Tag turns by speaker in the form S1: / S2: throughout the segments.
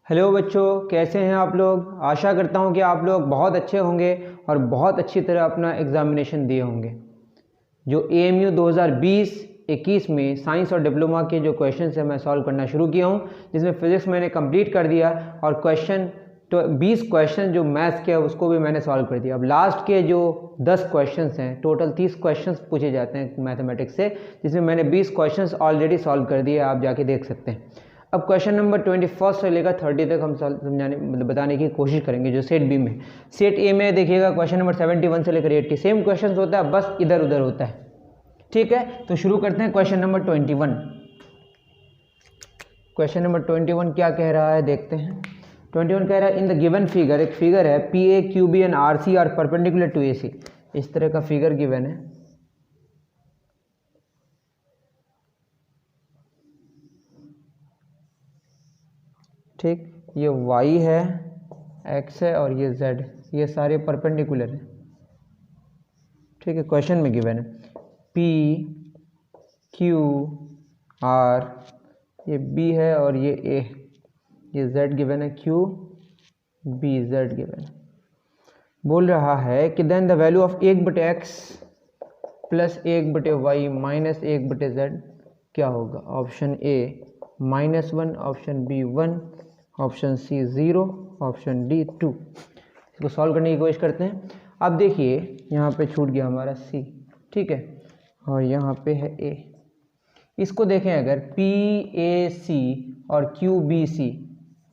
S1: Hello बच्चों, कैसे हैं आप लोग। आशा करता हूं कि आप लोग बहुत अच्छे होंगे और बहुत अच्छी तरह अपना एग्ज़ामिनेशन दिए होंगे। जो AMU 2020-21 में साइंस और डिप्लोमा के जो क्वेश्चन हैं मैं सॉल्व करना शुरू किया हूं, जिसमें फ़िज़िक्स मैंने कंप्लीट कर दिया और क्वेश्चन तो 20 क्वेश्चन जो मैथ्स के उसको भी मैंने सॉल्व कर दिया। अब लास्ट के जो 10 क्वेश्चन हैं, टोटल 30 क्वेश्चन पूछे जाते हैं मैथमेटिक्स से, जिसमें मैंने 20 क्वेश्चन ऑलरेडी सॉल्व कर दिए, आप जाके देख सकते हैं। अब क्वेश्चन नंबर 21 से लेकर 30 तक हम समझाने बताने की कोशिश करेंगे। जो सेट बी में, सेट ए में देखिएगा क्वेश्चन नंबर 71 से लेकर 80 सेम क्वेश्चन होता है, बस इधर उधर होता है। ठीक है, तो शुरू करते हैं क्वेश्चन नंबर 21। क्वेश्चन नंबर 21 क्या कह रहा है देखते हैं। 21 कह रहा है इन द गिवन फिगर, एक फिगर है PA, QB and RC are perpendicular to AC। इस तरह का फिगर गिवन है। ठीक, ये y है, x है और ये z, ये सारे परपेंडिकुलर हैं। ठीक है, क्वेश्चन में गिवन है P, Q, R, ये B है और ये A, ये Z गिवन है, Q, B, Z गिवन है। बोल रहा है कि then the value of 1/x plus 1/y minus 1/z क्या होगा। Option A -1, option B 1, option C 0, option D 2। इसको सॉल्व करने की कोशिश करते हैं। अब देखिए यहाँ पे छूट गया हमारा C, ठीक है, और यहाँ पे है A। इसको देखें अगर PAC और QBC,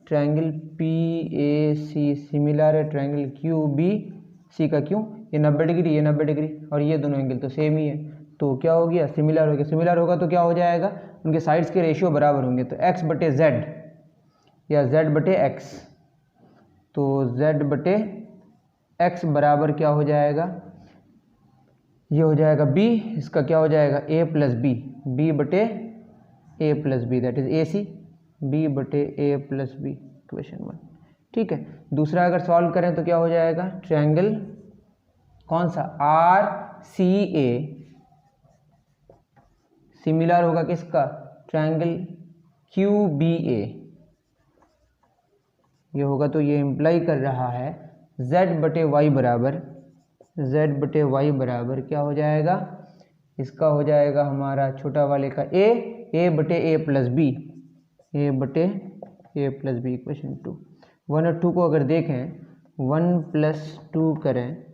S1: ट्रायंगल PAC सिमिलर है ट्रायंगल QBC का, क्यों, ये 90 डिग्री, ये 90 डिग्री और ये दोनों एंगल तो सेम ही है, तो क्या हो गया, सिमिलर हो गया। सिमिलर होगा तो क्या हो जाएगा, उनके साइड्स के रेशियो बराबर होंगे, तो x/z या z/x, तो z/x बराबर क्या हो जाएगा, ये हो जाएगा b, इसका क्या हो जाएगा a + b, b/a + b that is AC, b/a + b, question 1। ठीक है, दूसरा अगर सॉल्व करें तो क्या हो जाएगा, ट्रायंगल कौन सा RCA सिमिलर होगा किसका, ट्रायंगल QBA, ये होगा, तो ये इम्प्लाई कर रहा है z/y बराबर क्या हो जाएगा, इसका हो जाएगा हमारा छोटा वाले का a/a + b, a/a + b, question 2। 1 और 2 को अगर देखें, 1 + 2 करें,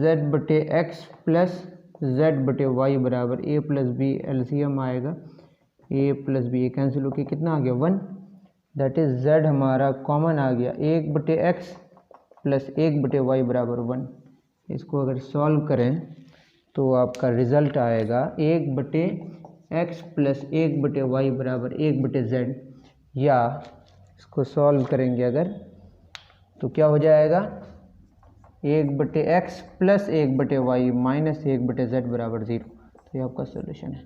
S1: z/x प्लस z/y बराबर a + b, एलसीएम आएगा a + b, कैंसिल होके कितना आ गया 1, दैट इज z हमारा कॉमन आ गया, 1/x प्लस 1/y बराबर 1। इसको अगर सॉल्व करें तो आपका रिजल्ट आएगा 1/x प्लस 1/y बराबर 1/z, या इसको सॉल्व करेंगे अगर तो क्या हो जाएगा 1/x plus 1/y minus 1/z बराबर 0। तो ये आपका सोल्यूशन है,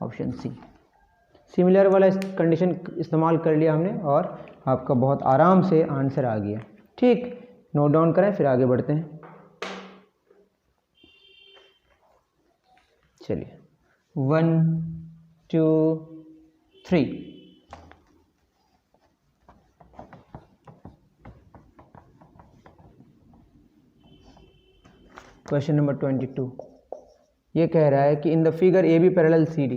S1: ऑप्शन C। सिमिलर वाला कंडीशन इस्तेमाल कर लिया हमने और आपका बहुत आराम से आंसर आ गया। ठीक, नोट डाउन करें फिर आगे बढ़ते हैं। चलिए 1 2 3। क्वेश्चन नंबर 22 ये कह रहा है कि in the figure AB parallel CD,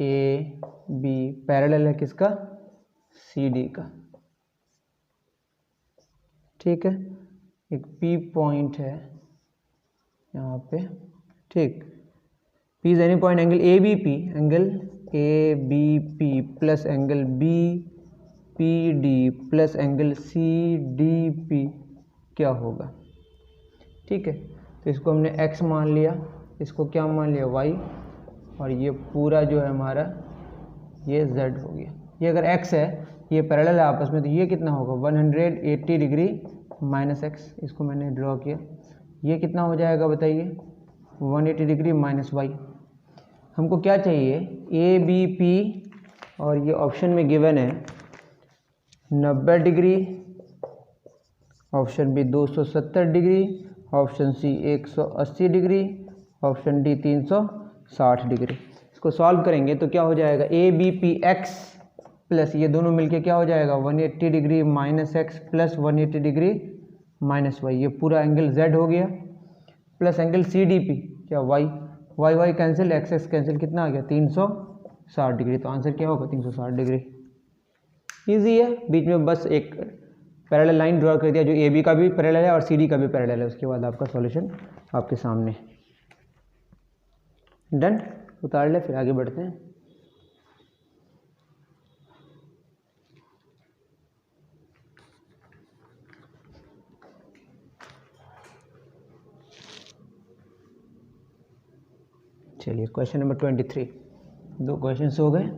S1: AB parallel है किसका, CD का। ठीक है, एक P पॉइंट है यहाँ पे। ठीक, P is any point angle ABP, angle ABP plus angle BPD plus angle CDP क्या होगा। ठीक है, तो इसको हमने x मान लिया, इसको क्या मान लिया y, और ये पूरा जो है हमारा ये z हो गया। ये अगर x है, ये पैरेलल है आपस में, तो ये कितना होगा 180 डिग्री माइनस x, इसको मैंने ड्रॉ किया। ये कितना हो जाएगा बताइए 180 डिग्री माइनस y। हमको क्या चाहिए ABP, और ये ऑप्शन में गिवन है 90 degree, option B 270 degree, option C 180 degree, option D 360 degree. इसको सॉल्व करेंगे तो क्या हो जाएगा ABPX प्लस ये दोनों मिलके क्या हो जाएगा 180 degree minus x plus 180 degree minus y, ये पूरा एंगल जेड हो गया, plus angle c d p क्या y, y y cancel, x x cancel, कितना आ गया 360 डिग्री। तो आंसर क्या होगा 360 डिग्री। ईजी है, बीच में बस एक पैरेलल लाइन ड्रॉ कर दिया जो ए बी का भी पैरेलल है और सी डी का भी पैरेलल है, उसके बाद आपका सॉल्यूशन आपके सामने। डन, उतार ले, फिर आगे बढ़ते हैं। चलिए क्वेश्चन नंबर 23, दो क्वेश्चंस हो गए।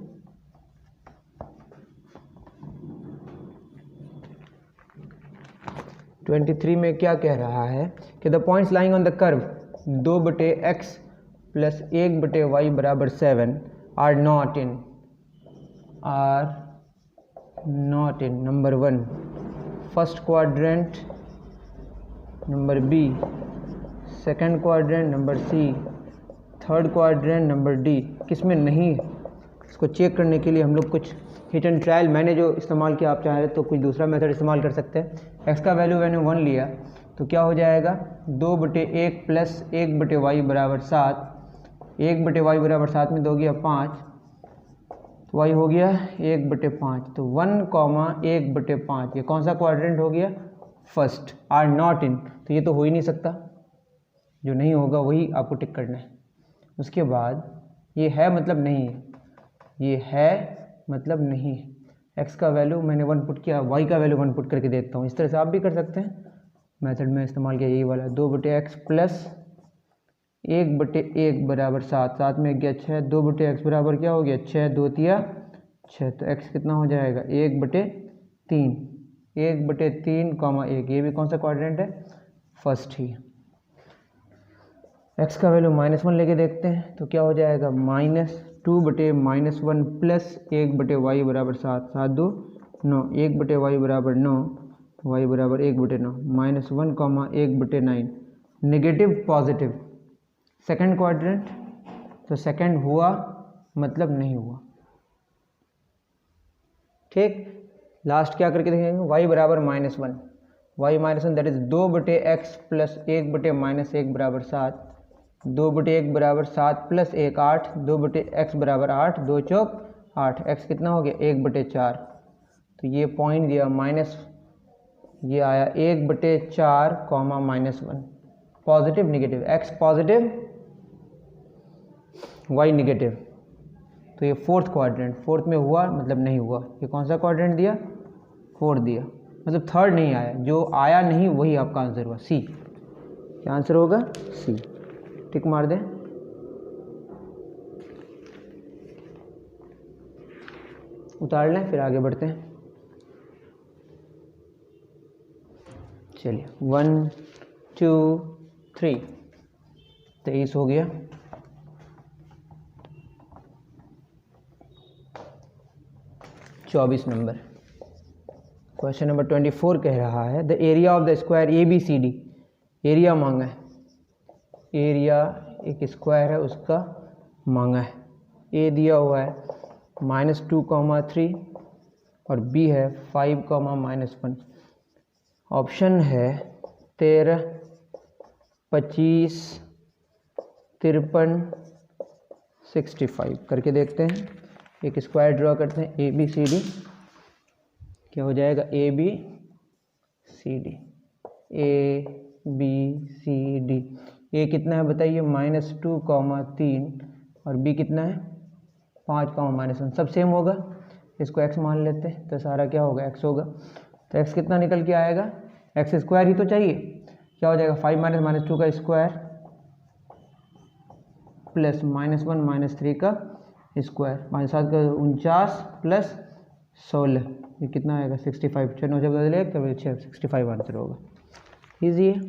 S1: ट्वेंटी थ्री में क्या कह रहा है कि the points lying on the curve 2/x plus 1/y बराबर 7 are not in number 1 first quadrant, number B second quadrant, number C third quadrant, number D किस में नहीं है। इसको चेक करने के लिए हम लोग कुछ हिट एंड ट्रायल, मैंने जो इस्तेमाल किया, आप चाहें तो कुछ दूसरा मेथड इस्तेमाल कर सकते हैं। एक्स का वैल्यू मैंने 1 लिया तो क्या हो जाएगा 2/1 प्लस 1/y बराबर 7, 1/y बराबर 7 में 2 गया 5, तो y हो गया 1/5। तो 1,1/5 ये कौन सा क्वाड्रेंट हो गया फर्स्ट, आर नॉट इन, तो ये तो हो ही नहीं सकता, जो नहीं होगा वही आपको टिक करना है। उसके बाद ये है मतलब नहीं है, ये है मतलब नहीं है। x का वैल्यू मैंने 1 पुट किया, y का वैल्यू 1 पुट करके देखता हूँ। इस तरह से आप भी कर सकते हैं, मेथड में इस्तेमाल किया यही वाला। 2/x प्लस 1/1 बराबर 7, 7 में गया 6, 2/x बराबर क्या हो गया 6, 2 तिया 6, तो x कितना हो जाएगा 1/3, 1/3 कॉमा 1, ये भी कौन सा क्वाड्रेंट है फर्स्ट ही। x का वैल्यू -1 लेके देखते हैं तो क्या हो जाएगा -2/-1 प्लस 1/y बराबर 7, 7 2 9, 1/y बराबर 9, y बराबर 1/9, -1, 1/9 नेगेटिव पॉजिटिव सेकंड क्वाड्रेंट, तो सेकंड हुआ मतलब नहीं हुआ। ठीक, लास्ट क्या करके देखेंगे y बराबर -1, y -1 that is 2/x plus 1/-1 बराबर 7, 2/1 बराबर 7 प्लस 1 8, 2/x बराबर 8, 2 चौक 8, x कितना हो गया 1/4, तो ये पॉइंट दिया माइनस, ये आया 1/4 comma -1, positive negative, x positive y negative, तो ये फोर्थ क्वाड्रेंट, फोर्थ में हुआ मतलब नहीं हुआ। ये कौन सा क्वाड्रेंट दिया फोर्थ दिया, मतलब थर्ड नहीं आया, जो आया नहीं वही आपका आंसर हुआ सी। क्या आंसर होगा सी, टिक मार दें। उतार लें, फिर आगे बढ़ते हैं। चलिए 1 2 3, 23 हो गया। चौबीस नंबर क्वेश्चन नंबर 24 कह रहा है the area of the square ABCD, area मांगा है, एरिया एक स्क्वायर है उसका मांगा है। ए दिया हुआ है -2,3 और बी है 5,-1। ऑप्शन है 13, 25, 53, 65। करके देखते हैं, एक स्क्वायर ड्रॉ करते हैं ABCD, क्या हो जाएगा ABCD, ABCD। ए कितना है बताइए -2,3 और बी कितना है 5,-1, सब सेम होगा, इसको x मान लेते हैं तो सारा क्या होगा x होगा। तो x कितना निकल के आएगा, x स्क्वायर ही तो चाहिए, क्या हो जाएगा 5 - -2 का स्क्वायर प्लस -1 - 3 का स्क्वायर, 5 7 का 49 प्लस 16, ये कितना आएगा 65, 6 9 जब बदले तब 65 आंसर होगा। ईजी है।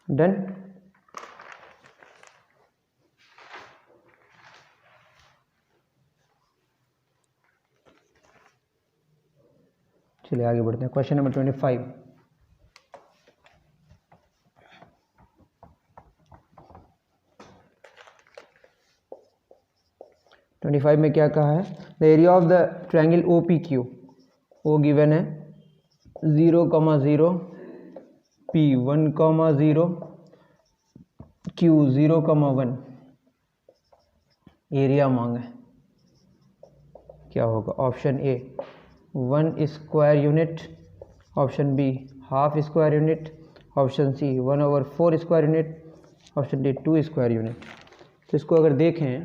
S1: डन। चलिए आगे बढ़ते हैं। क्वेश्चन नंबर 25, 25 में क्या कहा है, the area of the triangle O P Q, O given है 0,0, P 1,0, Q 0,1, एरिया मांगा है, क्या होगा, option A 1 square unit, option B half square unit, option C 1/4 square unit, option D 2 square unit. तो इसको अगर देखें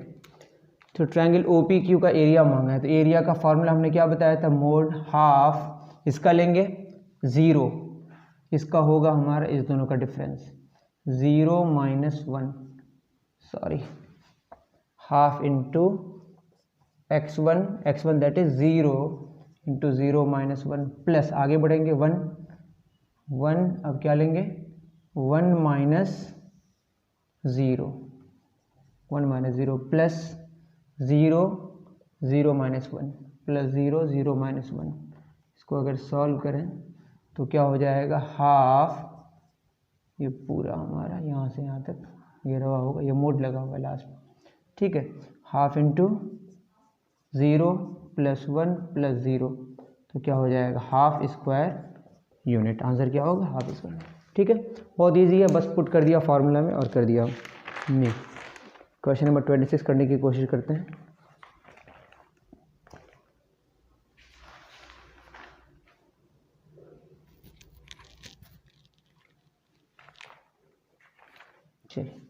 S1: तो ट्रायंगल ओ पी क्यू का एरिया मांगा है, तो एरिया का फॉर्मूला हमने क्या बताया था, मोड हाफ, इसका लेंगे 0, इसका होगा हमारा इस दोनों का difference 0 - 1, sorry half into x1 that is 0 into 0 - 1 plus आगे बढ़ेंगे 1, अब क्या लेंगे 1 - 0, 1 - 0 प्लस 0 0 - 1 प्लस 0 0 - 1। इसको अगर सॉल्व करें तो क्या हो जाएगा, हाफ, ये पूरा हमारा यहाँ से यहाँ तक ये रहा होगा, ये मोड लगा हुआ है लास्ट में, ठीक है, हाफ इंटू 0 + 1 + 0, तो क्या हो जाएगा हाफ स्क्वायर यूनिट। आंसर क्या होगा, हाफ स्क्वायर, ठीक है, बहुत इजी है, बस पुट कर दिया फार्मूला में और कर दिया नहीं। क्वेश्चन नंबर 26 करने की कोशिश करते हैं। चलिए,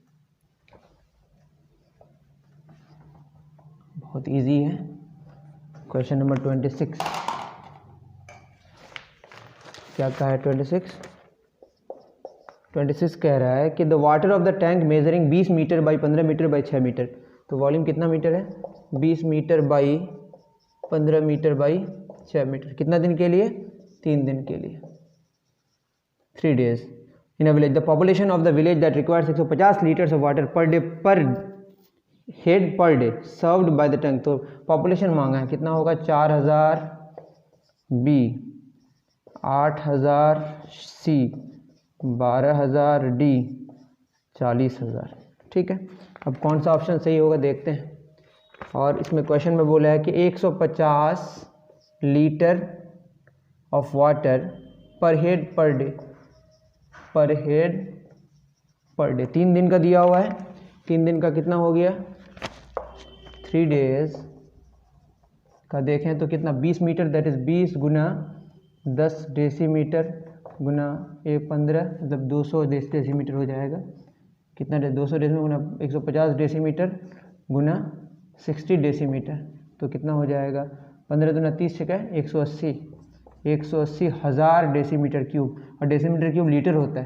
S1: बहुत इजी है क्वेश्चन नंबर 26। क्या कहा है 26 कह रहा है कि the water of the tank measuring 20 metre by 15 metre by 6 metre, तो वॉल्यूम कितना मीटर है, 20 metre by 15 metre by 6 metre, कितना दिन के लिए, 3 दिन के लिए, 3 days in a village. The population of the village that requires 150 litres of water per day per head per day served by the tank, तो पॉपुलेशन मांगा है, कितना होगा, 4000 बी, 8000 सी, 12000 डी, 40000, ठीक है। अब कौन सा ऑप्शन सही होगा देखते हैं। और इसमें क्वेश्चन में बोला है कि 150 लीटर ऑफ वाटर पर head per day, per head per day, 3 दिन का दिया हुआ है, 3 दिन का कितना हो गया, 3 days का देखें तो कितना, 20 मीटर दैट इज 20 गुना 10 डेसीमीटर गुना 15, मतलब 200 डेसीमीटर हो जाएगा, कितना 200 डेसीमीटर गुना 150 डेसीमीटर गुना 60 डेसीमीटर, तो कितना हो जाएगा, 15 दूना 30 से क्या है 180 हज़ार डेसीमीटर क्यूब, और डेसीमीटर क्यूब लीटर होता है,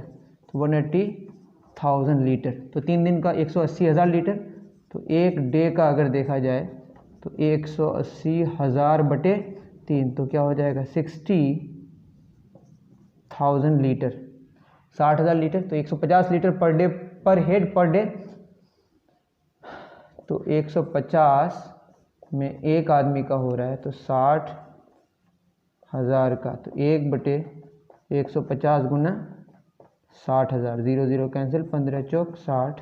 S1: तो 180,000 लीटर, तो 3 दिन का 180,000 लीटर, तो एक डे का अगर देखा जाए तो 180,000 बटे 3, तो क्या हो जाएगा 60,000 लीटर, 60,000 लीटर, तो 150 लीटर पर day per head per day, तो 150 में एक आदमी का हो रहा है, तो 60,000 का, तो 1/150 गुना 60,000, 0 0 कैंसिल, 15 चौक 60,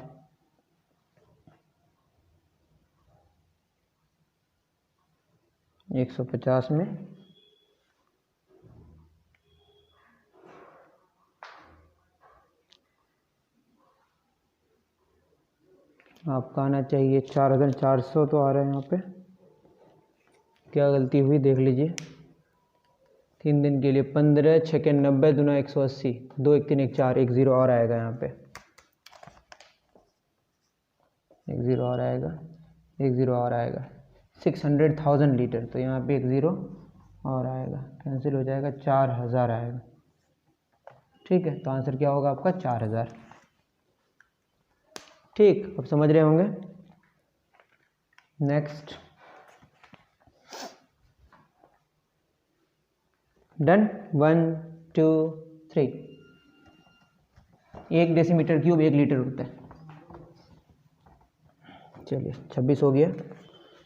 S1: 150 में आपका आना चाहिए 4400, तो आ रहा है यहाँ पे, क्या गलती हुई देख लीजिए। 3 दिन के लिए 15 छके 90 दूना 180, 2 1 3 1 4, 1 0 और आएगा यहाँ पे, 1 0 और आएगा, 1 0 और आएगा, 600,000 लीटर, तो यहाँ पे 1 0 और आएगा, कैंसिल हो जाएगा, 4000 आएगा, ठीक है। तो आंसर क्या होगा आपका 4000, ठीक, अब समझ रहे होंगे। Next, done, 1 2 3, 1 decimetre cube 1 litre होता है। चलिए 26 हो गया।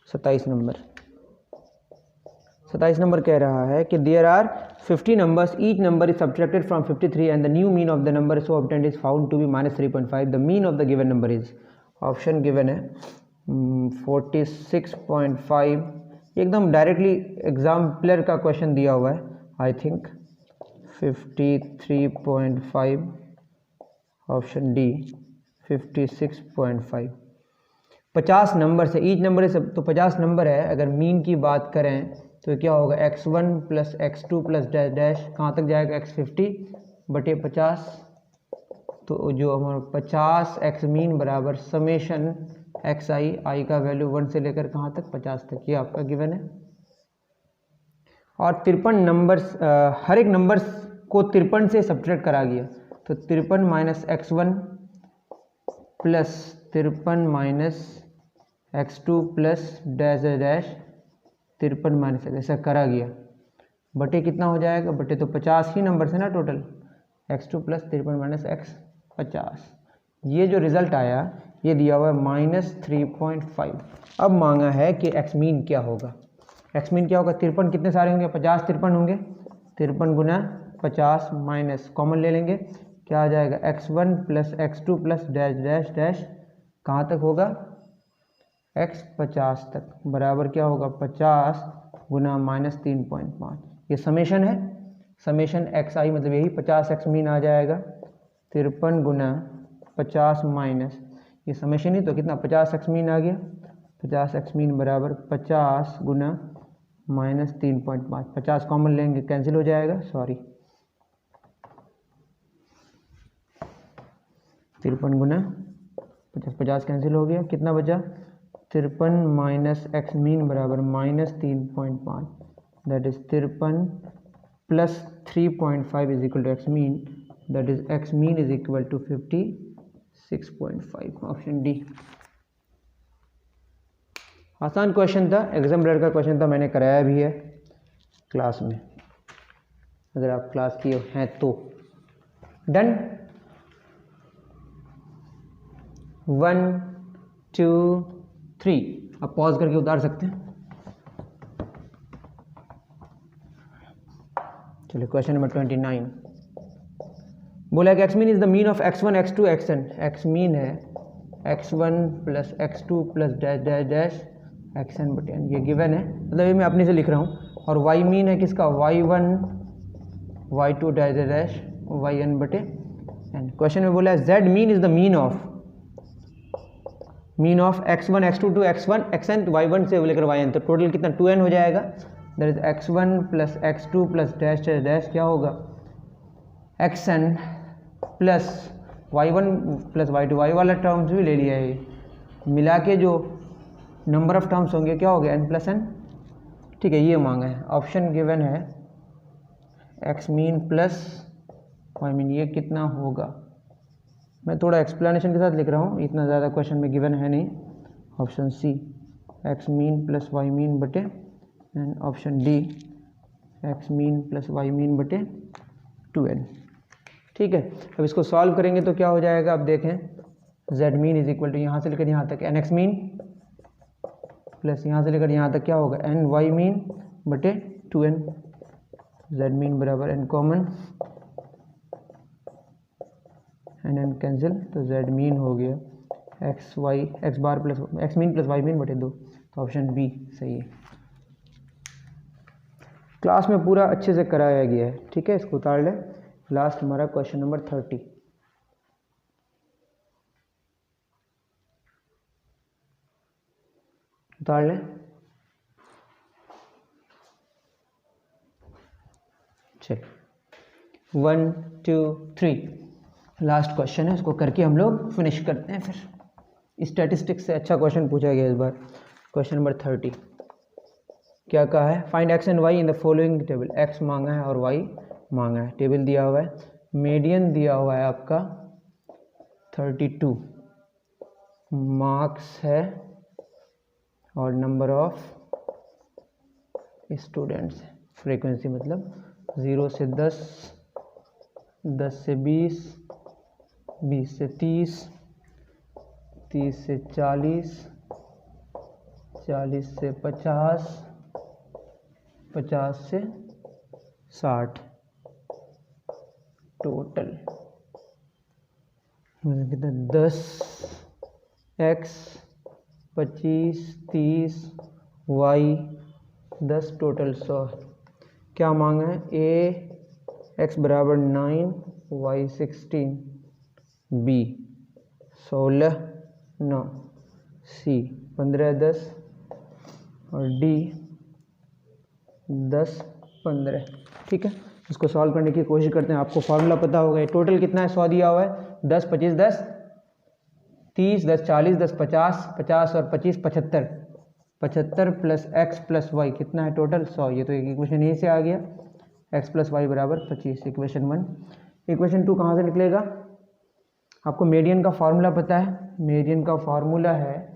S1: 27 नंबर कह रहा है कि there are 50 numbers, each number is subtracted from 53 and the new mean of the number so obtained is found to be -3.5, the mean of the given number is, option given है 46.5, एकदम directly exemplar का question दिया हुआ है I think 53.5, option D 56.5। 50 number से, each number से तो 50 number है। अगर मीन की बात करें तो क्या होगा, x1 plus x2 plus dash dash कहाँ तक जाएगा, x50 बटे 50। तो जो हमारा 50 एक्स मीन बराबर समेशन एक्स आई का वैल्यू 1 से लेकर कहाँ तक, 50 तक, ये आपका गिवन है। और 53 नंबर्स, हर एक नंबर्स को 53 से सब्ट्रैक्ट करा गया, तो 53 minus x1 plus 53 minus x2 plus dash dash 53 minus ऐसा करा गया, बटे कितना हो जाएगा, बटे तो 50 ही नंबर है ना total, x2 plus 53 minus x 50। ये जो रिजल्ट आया ये दिया हुआ है -3.5। अब मांगा है कि एक्स मीन क्या होगा। एक्स मीन क्या होगा, 53 कितने सारे होंगे, 50 53 होंगे, 53 गुना 50 माइनस कॉमन ले लेंगे, क्या आ जाएगा, x1 plus x2 plus dash dash dash कहाँ तक होगा, x 50 तक, बराबर क्या होगा, 50 गुना -3.5। ये समेशन है, समेशन एक्स आई मतलब यही 50 एक्स मीन आ जाएगा, 53 गुना 50 माइनस ये समेशन ही तो कितना, 50 एक्स मीन आ गया, 50 एक्स मीन बराबर 50 गुना -3.5। 50 कॉमन लेंगे कैंसिल हो जाएगा, सॉरी 53 गुना 50, 50 कैंसिल हो गया, कितना बचा, 53 माइनस एक्स मीन बराबर -3.5, दैट इज 53 प्लस 3.5 is equal to x mean, that is x mean is equal to 56.5, option D. आसान क्वेश्चन था, एग्जाम का क्वेश्चन था, मैंने कराया भी है क्लास में, अगर आप क्लास किए हैं तो। डन, 1 2 3, आप पॉज करके उतार सकते हैं। चलिए क्वेश्चन नंबर 29 बोला कि x mean is the mean of x1 x2 xn। X mean है x1 plus x2 plus dash dash dash xn बटे n, ये गिवन है, मतलब ये मैं अपने से लिख रहा हूँ। और y मीन है किसका, y1 y2 dash dash yn बटे n। क्वेश्चन में बोला है z mean is the mean of x1 x2 to x1 xn y1 से लेकर yn, तो टोटल कितना 2n हो जाएगा, that is x1 plus x2 plus dash dash dash क्या होगा, xn plus y1 plus y2, y वाला टर्म्स भी ले लिया है, मिला के जो नंबर ऑफ टर्म्स होंगे क्या हो गया, n प्लस n। ठीक है, ये मांगा है, ऑप्शन गिवन है x mean plus y mean, ये कितना होगा, मैं थोड़ा एक्सप्लेनेशन के साथ लिख रहा हूँ, इतना ज़्यादा क्वेश्चन में गिवन है नहीं। Option C x mean plus y mean बटे and option D x mean plus y mean बटे 2n। ठीक है, अब इसको सॉल्व करेंगे तो क्या हो जाएगा, अब देखें, z mean is equal to यहाँ से लेकर यहाँ तक एन एक्स मीन प्लस यहाँ से लेकर यहाँ तक क्या होगा, एन वाई मीन बटे 2n। z मीन बराबर n कॉमन, एन कैंसिल, तो z मीन हो गया x bar plus x mean plus y mean बटे 2, तो ऑप्शन बी सही है। क्लास में पूरा अच्छे से कराया गया है। ठीक है, इसको उतार ले। लास्ट हमारा क्वेश्चन नंबर 30, उतार ले। चल 1 2 3 लास्ट क्वेश्चन है, इसको करके हम लोग फिनिश करते हैं। फिर स्टैटिस्टिक्स से अच्छा क्वेश्चन पूछा गया इस बार। क्वेश्चन नंबर 30 क्या कहा है, find x and y in the following table. X मांगा है और वाई मांगा है, टेबल दिया हुआ है, मीडियन दिया हुआ है आपका 32, मार्क्स है और नंबर ऑफ स्टूडेंट्स, फ्रीक्वेंसी मतलब 0 से 10, 10 से 20, 20 से 30, 30 से 40, 40 से 50, 50 से 60, टोटल कितना 10x 25, 30, y 10, टोटल 100। क्या मांगा है? a x बराबर 9, y 16, b 16, 9, c 15, 10 और d 10, 15। ठीक है, इसको सॉल्व करने की कोशिश करते हैं। आपको फार्मूला पता होगा। ये टोटल कितना है? 100 दिया हुआ है। 10, 25, 10, 30, 10, 40, 10, 50, 50 और 25, 75। 75 प्लस एक्स प्लस वाई कितना है टोटल? 100। ये तो एक इक्वेशन यहीं से आ गया, एक्स प्लस वाई बराबर 25, इक्वेशन 1। इक्वेशन 2 कहाँ से निकलेगा? आपको मीडियन का फार्मूला पता है। मीडियन का फार्मूला है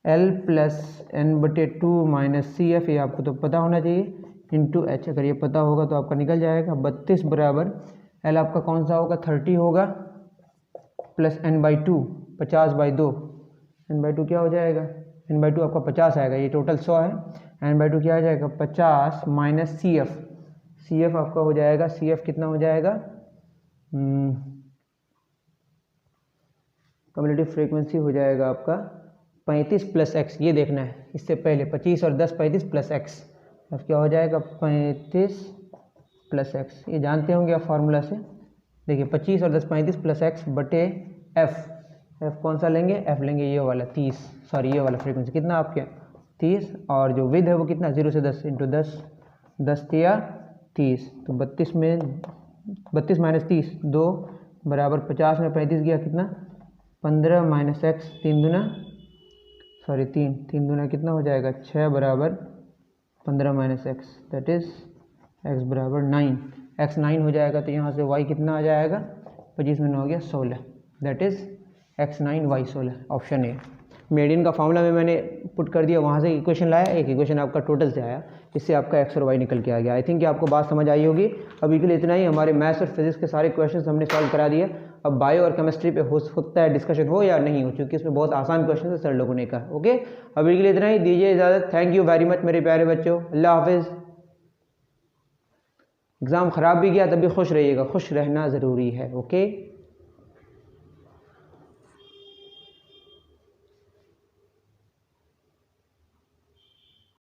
S1: L प्लस एन बटे 2 माइनस सी एफ, ये आपको तो पता होना चाहिए, इंटू एच। अगर ये पता होगा तो आपका निकल जाएगा। 32 बराबर L आपका कौन सा होगा? 30 होगा, प्लस n/2, 50/2। n/2 क्या हो जाएगा? n/2 आपका 50 आएगा। ये टोटल 100 है, n/2 क्या आ जाएगा? 50 minus C F. C F आपका हो जाएगा, सी एफ कितना हो जाएगा? कम्युलेटिव फ्रीक्वेंसी हो जाएगा आपका 35 प्लस एक्स। ये देखना है इससे पहले, 25 और 10, 35 प्लस एक्स। अब क्या हो जाएगा? 35 प्लस एक्स। ये जानते होंगे आप फार्मूला से। देखिए 25 और 10, 35 प्लस एक्स बटे एफ। एफ कौन सा लेंगे? एफ लेंगे ये वाला 30, सॉरी ये वाला फ्रीक्वेंसी कितना आपके 30, और जो विद है वो कितना? 0 से 10 इंटू 10, 10 या 30। तो 32 में 32 माइनस 30 2 बराबर 50 में 35 गया कितना? 15 माइनस एक्स 3 दूना, सॉरी 3 दूना कितना हो जाएगा? 6 बराबर 15 minus x, that is x बराबर 9। एक्स 9 हो जाएगा तो यहाँ से वाई कितना आ जाएगा? 25 में 9 हो गया 16, that is x 9 y 16, option A. Median का फार्मूला में मैंने पुट कर दिया, वहाँ से इक्वेशन लाया, एक इक्वेशन आपका टोटल से आया, इससे आपका एक्स और वाई निकल के आ गया। आई थिंक कि आपको बात समझ आई होगी। अभी के लिए इतना ही। हमारे मैथ्स और फिजिक्स के सारे क्वेश्चंस हमने सॉल्व करा दिए। अब बायो और केमिस्ट्री पे हो सकता है डिस्कशन हो या नहीं हो, क्योंकि इसमें बहुत आसान क्वेश्चन है सर लोगों ने कहा। ओके, अभी के लिए इतना ही, दीजिए इजाज़त। थैंक यू वेरी मच मेरे प्यारे बच्चों, अल्लाह हाफिज़। एग्ज़ाम ख़राब भी गया तब भी खुश रहिएगा, खुश रहना ज़रूरी है। ओके।